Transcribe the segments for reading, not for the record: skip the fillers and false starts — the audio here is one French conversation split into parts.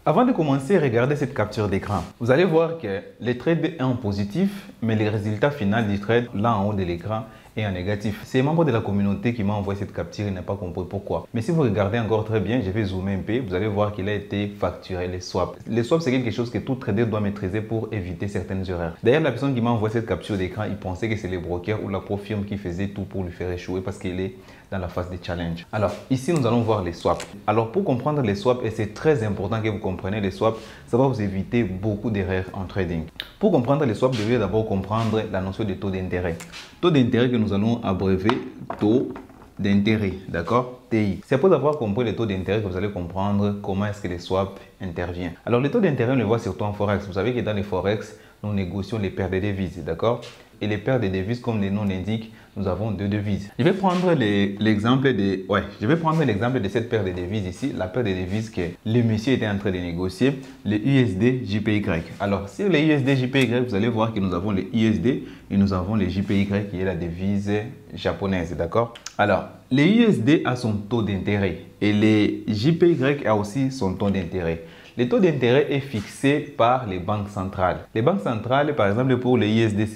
Avant de commencer, regardez cette capture d'écran. Vous allez voir que le trade est en positif, mais le résultat final du trade, là en haut de l'écran, est en négatif. C'est un membre de la communauté qui m'a envoyé cette capture, il n'a pas compris pourquoi. Mais si vous regardez encore très bien, je vais zoomer un peu, vous allez voir qu'il a été facturé les swaps. Les swaps, c'est quelque chose que tout trader doit maîtriser pour éviter certaines erreurs. D'ailleurs, la personne qui m'a envoyé cette capture d'écran, il pensait que c'est les brokers ou la pro firme qui faisait tout pour lui faire échouer parce qu'il est dans la phase de challenge. Alors, ici, nous allons voir les swaps. Alors, pour comprendre les swaps, et c'est très important que vous compreniez les swaps, ça va vous éviter beaucoup d'erreurs en trading. Pour comprendre les swaps, vous devez d'abord comprendre la notion de taux d'intérêt. Taux d'intérêt que nous allons abréver taux d'intérêt, d'accord? TI. C'est pour avoir compris le taux d'intérêt que vous allez comprendre comment est-ce que les swaps interviennent. Alors, le taux d'intérêt, on le voit surtout en Forex. Vous savez que dans les Forex, nous négocions les paires de devises, d'accord? Et les paires de devises, comme le nom l'indique, nous avons deux devises. Je vais prendre l'exemple de cette paire de devises ici, la paire de devises que le monsieur était en train de négocier, le USD JPY. Alors, sur les USD JPY, vous allez voir que nous avons les USD et nous avons les JPY qui est la devise japonaise, d'accord? Alors, les USD a son taux d'intérêt et les JPY a aussi son taux d'intérêt. Le taux d'intérêt est fixé par les banques centrales. Les banques centrales, par exemple, pour les USD,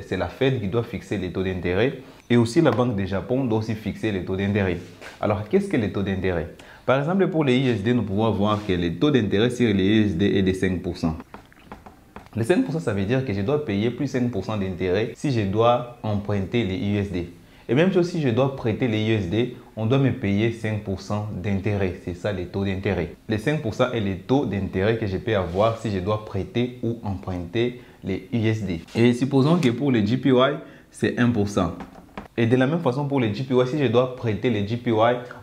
c'est la Fed qui doit fixer les taux d'intérêt. Et aussi, la Banque du Japon doit aussi fixer les taux d'intérêt. Alors, qu'est-ce que les taux d'intérêt? Par exemple, pour les USD, nous pouvons voir que le taux d'intérêt sur les USD est de 5%. Le 5%, ça veut dire que je dois payer plus 5% d'intérêt si je dois emprunter les USD. Et même si je dois prêter les USD, on doit me payer 5% d'intérêt. C'est ça les taux d'intérêt. Les 5% est le taux d'intérêt que je peux avoir si je dois prêter ou emprunter les USD. Et supposons que pour les JPY, c'est 1%. Et de la même façon pour les JPY, si je dois prêter les JPY,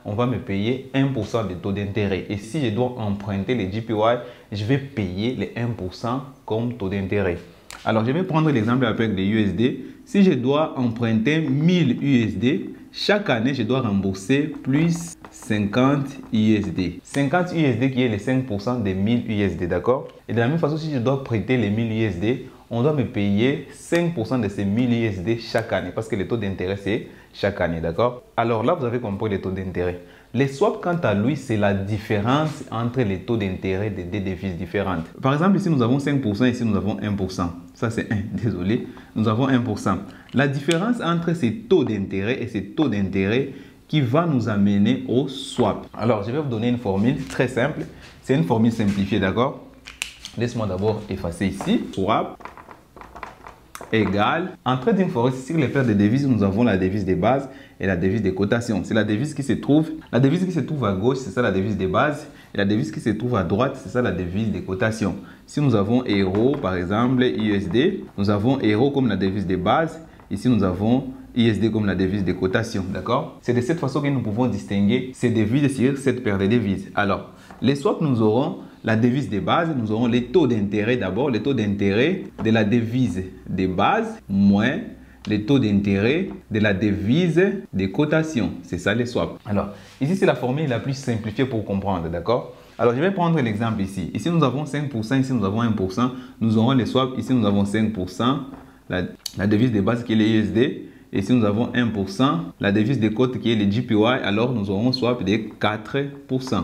on va me payer 1% de taux d'intérêt. Et si je dois emprunter les JPY, je vais payer les 1% comme taux d'intérêt. Alors, je vais prendre l'exemple avec les USD. Si je dois emprunter 1000 USD, chaque année, je dois rembourser plus 50 USD. 50 USD qui est les 5% des 1000 USD, d'accord? Et de la même façon, si je dois prêter les 1000 USD, on doit me payer 5% de ces 1000 USD chaque année parce que le taux d'intérêt, c'est chaque année, d'accord? Alors là, vous avez compris le taux d'intérêt. Les swaps, quant à lui, c'est la différence entre les taux d'intérêt de deux devises différentes. Par exemple, ici, nous avons 5%, ici, nous avons 1%. Ça, c'est 1, désolé. Nous avons 1%. La différence entre ces taux d'intérêt et ces taux d'intérêt qui va nous amener au swap. Alors, je vais vous donner une formule très simple. C'est une formule simplifiée, d'accord? Laisse-moi d'abord effacer ici. Swap égale. En trading forex, sur les paires de devises, nous avons la devise de base et la devise de cotation. C'est la devise qui se trouve. La devise qui se trouve à gauche, c'est ça la devise de base. Et la devise qui se trouve à droite, c'est ça la devise de cotation. Si nous avons euro, par exemple, USD, nous avons euro comme la devise de base. Ici, nous avons USD comme la devise de cotation. D'accord? C'est de cette façon que nous pouvons distinguer ces devises sur cette paire de devises. Alors, les swaps, nous aurons la devise de base, nous aurons les taux d'intérêt d'abord, les taux d'intérêt de la devise de base moins les taux d'intérêt de la devise de cotation. C'est ça les swaps. Alors, ici, c'est la formule la plus simplifiée pour comprendre, d'accord? Alors, je vais prendre l'exemple ici. Ici, nous avons 5%, ici, nous avons 1%. Nous aurons les swaps, ici, nous avons 5%, la devise de base qui est les USD. Ici, nous avons 1%, la devise de cote qui est les JPY. Alors, nous aurons swap de 4%.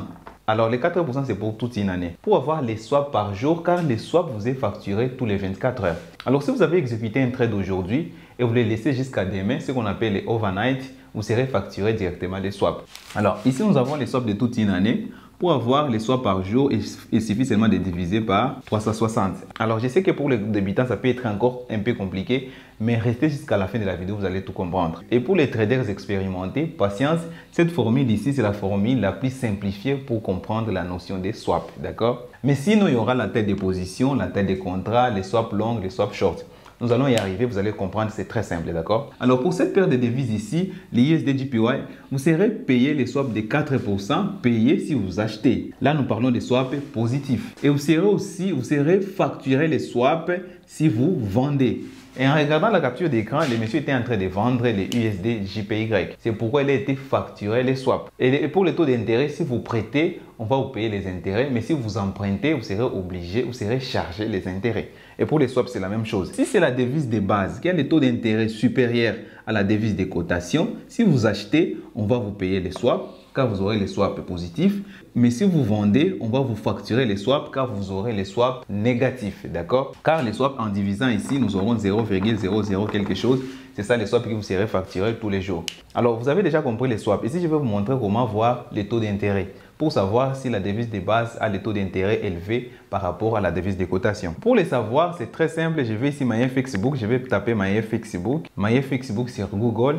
Alors, les 4%, c'est pour toute une année. Pour avoir les swaps par jour, car les swaps vous est facturé tous les 24 heures. Alors, si vous avez exécuté un trade aujourd'hui et vous les laissez jusqu'à demain, ce qu'on appelle les overnight, vous serez facturé directement les swaps. Alors, ici, nous avons les swaps de toute une année. Pour avoir les swaps par jour, il suffit seulement de diviser par 360. Alors, je sais que pour les débutants, ça peut être encore un peu compliqué, mais restez jusqu'à la fin de la vidéo, vous allez tout comprendre. Et pour les traders expérimentés, patience, cette formule ici, c'est la formule la plus simplifiée pour comprendre la notion des swaps, d'accord? Mais sinon, il y aura la tête des positions, la tête des contrats, les swaps longs, les swaps shorts. Nous allons y arriver, vous allez comprendre, c'est très simple, d'accord? Alors, pour cette paire de devises ici, les USD JPY, vous serez payé les swaps de 4% payés si vous achetez. Là, nous parlons des swaps positifs. Et vous serez facturé les swaps si vous vendez. Et en regardant la capture d'écran, le monsieur était en train de vendre les USD JPY. C'est pourquoi il a été facturé les swaps. Et pour les taux d'intérêt, si vous prêtez, on va vous payer les intérêts. Mais si vous empruntez, vous serez obligé, vous serez chargé les intérêts. Et pour les swaps, c'est la même chose. Si c'est la devise de base qui a les taux d'intérêt supérieurs à la devise de cotation, si vous achetez, on va vous payer les swaps. car vous aurez les swaps positifs. Mais si vous vendez, on va vous facturer les swaps car vous aurez les swaps négatifs, d'accord? Car les swaps, en divisant ici, nous aurons 0,00 quelque chose. C'est ça les swaps qui vous seraient facturés tous les jours. Alors, vous avez déjà compris les swaps. Ici, je vais vous montrer comment voir les taux d'intérêt pour savoir si la devise de base a les taux d'intérêt élevés par rapport à la devise de cotation. Pour les savoir, c'est très simple. Je vais ici MyFXBook. Je vais taper MyFXBook. MyFXBook sur Google.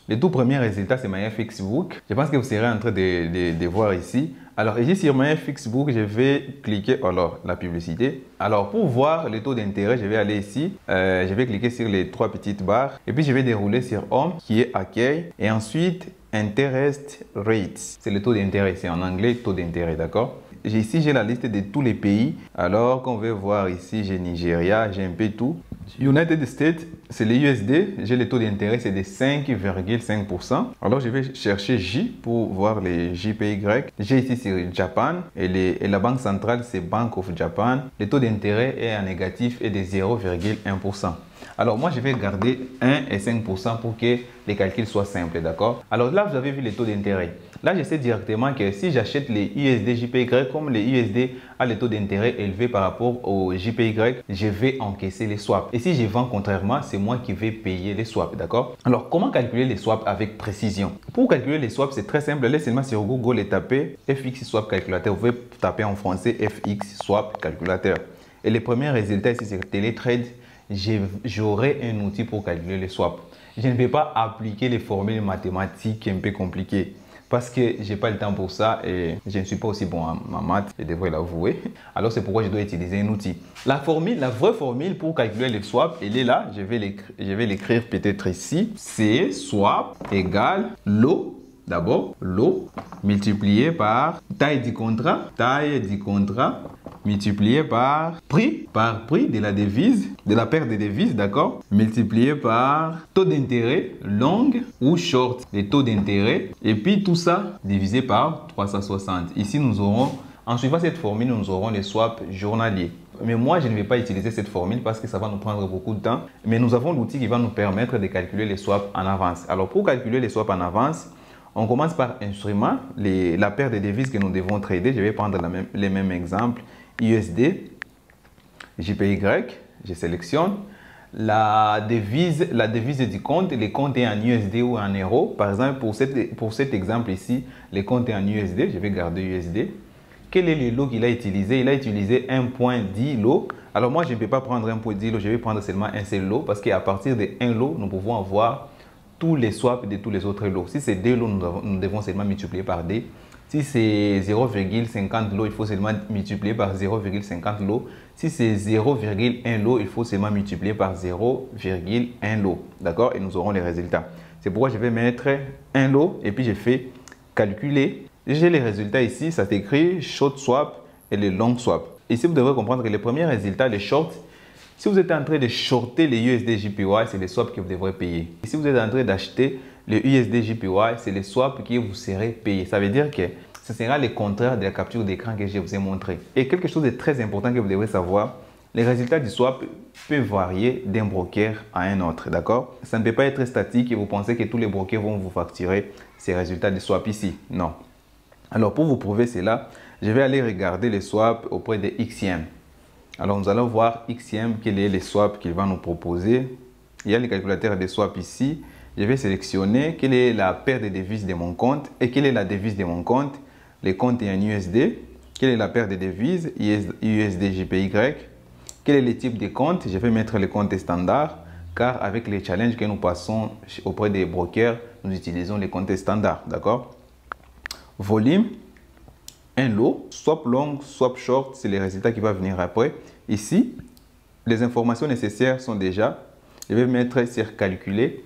Le tout premier résultat, c'est MyFXBook. Je pense que vous serez en train de voir ici. Alors, ici sur MyFXBook, je vais cliquer, alors, la publicité. Alors, pour voir le taux d'intérêt, je vais aller ici. Je vais cliquer sur les trois petites barres. Et puis, je vais dérouler sur Home, qui est accueil. Et ensuite, Interest Rates. C'est le taux d'intérêt. C'est en anglais, taux d'intérêt, d'accord? Ici, j'ai la liste de tous les pays. Alors, qu'on veut voir ici, j'ai Nigeria, j'ai un peu tout. United States, c'est les USD. J'ai le taux d'intérêt, c'est de 5,5%. Alors, je vais chercher J pour voir les JPY. J'ai ici sur Japan et la banque centrale, c'est Bank of Japan. Le taux d'intérêt est en négatif et de 0,1%. Alors, moi, je vais garder 1 et 5% pour que les calculs soient simples, d'accord? Alors là, vous avez vu les taux d'intérêt. Là, je sais directement que si j'achète les USD JPY, comme les USD a les taux d'intérêt élevés par rapport au JPY, je vais encaisser les swaps. Et si je vends contrairement, c'est moi qui vais payer les swaps, d'accord? Alors, comment calculer les swaps avec précision? Pour calculer les swaps, c'est très simple. Allez seulement sur Google et tapez FX Swap Calculateur. Vous pouvez taper en français FX Swap Calculateur. Et les premiers résultats ici, c'est Teletrade. J'aurai un outil pour calculer les swaps. Je ne vais pas appliquer les formules mathématiques un peu compliquées parce que je n'ai pas le temps pour ça et je ne suis pas aussi bon en maths, je devrais l'avouer. Alors c'est pourquoi je dois utiliser un outil. La vraie formule pour calculer les swaps, elle est là. Je vais l'écrire peut-être ici. C'est swap égale lot. D'abord, lot multiplié par taille du contrat multiplié par prix de la devise, de la paire de devises, d'accord, multiplié par taux d'intérêt long ou short, les taux d'intérêt, et puis tout ça divisé par 360. Ici, nous aurons, en suivant cette formule, nous aurons les swaps journaliers. Mais moi, je ne vais pas utiliser cette formule parce que ça va nous prendre beaucoup de temps. Mais nous avons l'outil qui va nous permettre de calculer les swaps en avance. Alors, pour calculer les swaps en avance, on commence par instrument, la paire de devises que nous devons trader. Je vais prendre les mêmes exemples. USD, JPY, je sélectionne. La devise du compte, le compte est en USD ou en euros. Par exemple, pour cet exemple ici, le compte est en USD. Je vais garder USD. Quel est le lot qu'il a utilisé? Il a utilisé 1.10 lot. Alors moi, je ne peux pas prendre 1.10 lot. Je vais prendre seulement un seul lot parce qu'à partir de 1 lot, nous pouvons avoir tous les swaps de tous les autres lots. Si c'est 2 lots, nous devons seulement multiplier par 2. Si c'est 0,50 lots, il faut seulement multiplier par 0,50 lots. Si c'est 0,1 lot, il faut seulement multiplier par 0,1 lot. D'accord? Et nous aurons les résultats. C'est pourquoi je vais mettre un lot et puis je fais calculer. J'ai les résultats ici. Ça s'écrit short swap et le long swap. Ici, vous devrez comprendre que les premiers résultats, les shorts, si vous êtes en train de shorter les USD JPY, c'est les swaps que vous devrez payer. Et si vous êtes en train d'acheter le USD JPY, c'est les swaps que vous serez payé. Ça veut dire que ce sera le contraire de la capture d'écran que je vous ai montré. Et quelque chose de très important que vous devrez savoir, les résultats du swap peuvent varier d'un broker à un autre. D'accord? Ça ne peut pas être statique et vous pensez que tous les brokers vont vous facturer ces résultats du swap ici. Non. Alors pour vous prouver cela, je vais aller regarder les swaps auprès de XM. Alors, nous allons voir XM, quel est les swaps qu'il va nous proposer. Il y a le calculateur des swaps ici. Je vais sélectionner quelle est la paire de devises de mon compte et quelle est la devise de mon compte. Le compte est en USD. Quelle est la paire de devises? USD JPY. Quel est le type de compte? Je vais mettre le compte standard car avec les challenges que nous passons auprès des brokers, nous utilisons les comptes standards. D'accord? Volume. Un lot, swap long, swap short, c'est les résultats qui vont venir après. Ici, les informations nécessaires sont déjà. Je vais mettre sur calculer.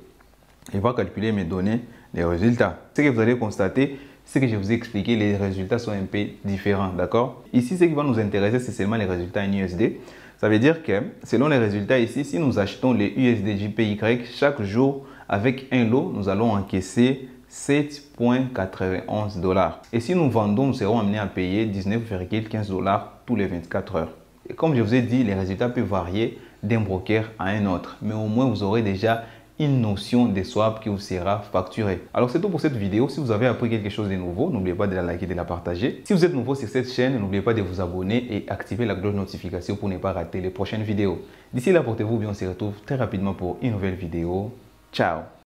Il va calculer et me donner les résultats. Ce que vous allez constater, c'est que je vous ai expliqué, les résultats sont un peu différents. D'accord? Ici, ce qui va nous intéresser, c'est seulement les résultats en USD. Ça veut dire que selon les résultats ici, si nous achetons les USD JPY chaque jour avec un lot, nous allons encaisser 7,91 $. Et si nous vendons, nous serons amenés à payer 19,15 $ tous les 24 heures. Et comme je vous ai dit, les résultats peuvent varier d'un broker à un autre. Mais au moins, vous aurez déjà une notion des swaps qui vous sera facturée. Alors c'est tout pour cette vidéo. Si vous avez appris quelque chose de nouveau, n'oubliez pas de la liker et de la partager. Si vous êtes nouveau sur cette chaîne, n'oubliez pas de vous abonner et activer la cloche de notification pour ne pas rater les prochaines vidéos. D'ici là, portez-vous bien, on se retrouve très rapidement pour une nouvelle vidéo. Ciao!